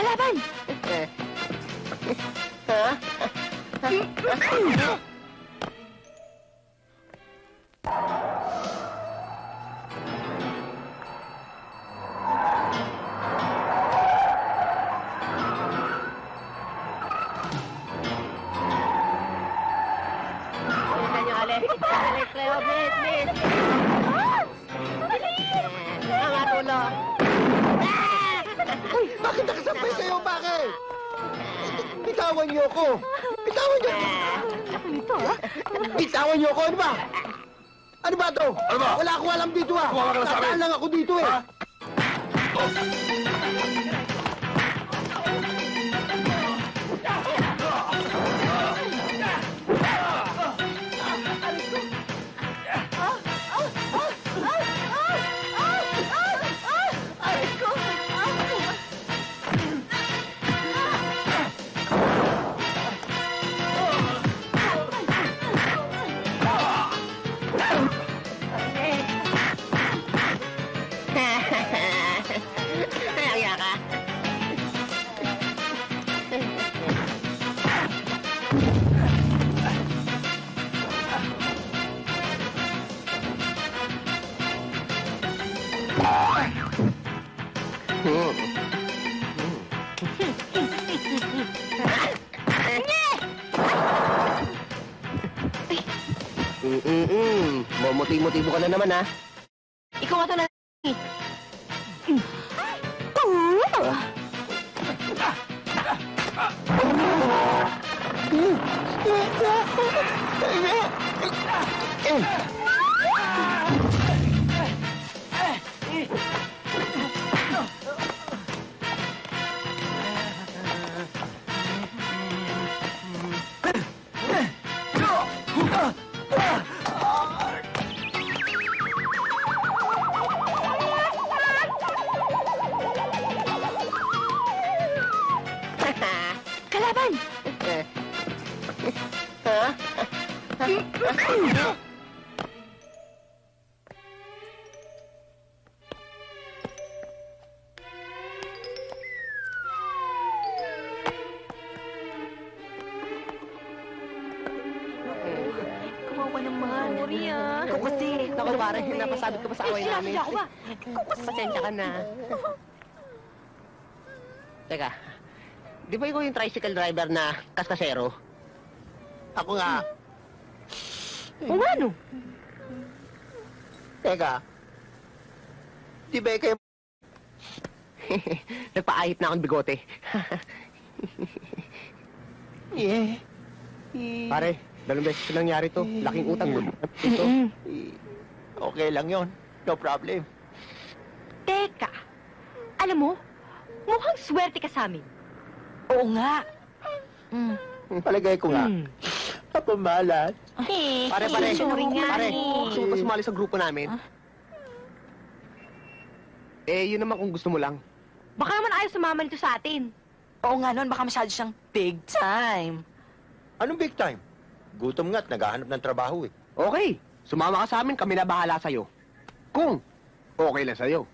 Kalaban! Ha? Alex, Cleo, please. Mga tulong. Uy, bakit nakasampay sa'yo? Bakit? Bitawan niyo ako. Bitawan niyo. Ako nito, ha? Bitawan niyo ako. Ano ba? Ano ba to? Ano ba? Wala akong alam dito, ha? Kumawa ka lang sa amin. Tataan lang ako dito, eh. Ha? Naya ka. Momotibo ka na naman, ha? Ikaw nga to na. Kalaban! Ha? Kawawa naman. Sorry, ah. Ikaw kasi. Naku, pare, napasabit ka pa sa away namin. Sinabi ako ba? Pasensya ka na. Teka, di ba ikaw yung tricycle driver na kaskasero? Ako nga. O nga, no? Teka. Di ba kayo... Nagpaahit na akong bigote. Yeah. Pare, 2 beses na nangyari to. Laking utang mo. Ito. Okay lang yon. No problem. Teka, alam mo, mukhang swerte ka sa amin. Oo nga. Palagay ko nga. Ako malas. Pare, Sorry nga. Pare, gusto mo pa sumali sa grupo namin? Eh, yun naman kung gusto mo lang. Baka naman ayaw sumama nito sa atin. Oo nga nun, baka masyado siyang big time. Anong big time? Gutom nga't naghahanap ng trabaho, eh. Okay, sumama ka sa amin, kami na bahala sa'yo. Kung okay lang sa'yo.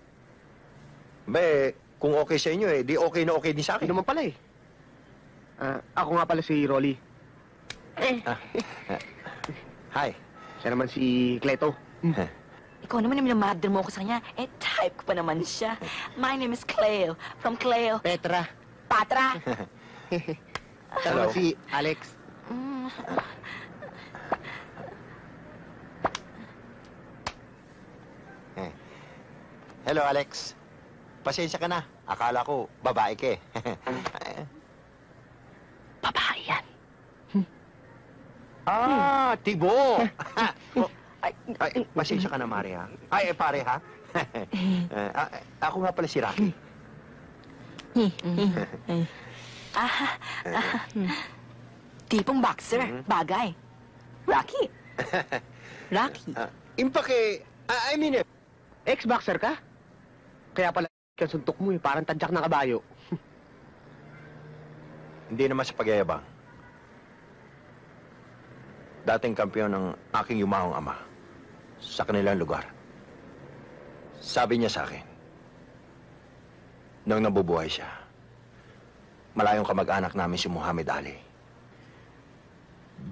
Be, kung okay sa inyo, eh, di okay na okay din sa Ako akin. naman pala eh. Ako nga pala si Rolly. Hi. Siya naman si Cleto. Ikaw naman yung minamadre mo ako sa kanya. Eh, type ko pa naman siya. My name is Cleo. From Cleo. Petra. Patra. Siya naman si Alex. Hello, Alex. Pasensya ka na. Akala ko, babae ka, eh. Babae yan. Tibo! Ay, pasensya ka na, Mari, ha? Ay, pare, ha? Ako nga pala si Rocky. Tipong boxer. Bagay. Rocky. Rocky. Impake, I mean, Ex-boxer ka? Kaya pala ang suntok mo eh, parang tadyak ng kabayo. hindi naman sa pagyayabang. Dating kampiyon ng aking yumahong ama sa kanilang lugar. Sabi niya sa akin, nang nabubuhay siya, malayong kamag-anak namin si Muhammad Ali.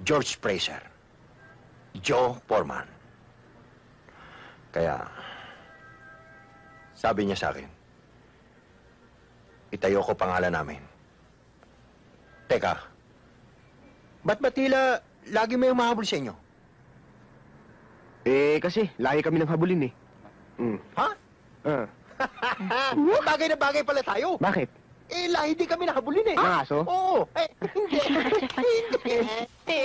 George Fraser. Joe Foreman. Kaya, sabi niya sa akin, itayo ko pangalan namin. Teka, ba't ba tila lagi may umahabol sa inyo? Eh, kasi lagi kami nang habulin eh. Ha? Ah. Bagay na bagay pala tayo. Bakit? Eh, lahi di kami nakahabulin eh. Ng aso? Oo. Eh, hindi. Jeff, Jeff, Hindi.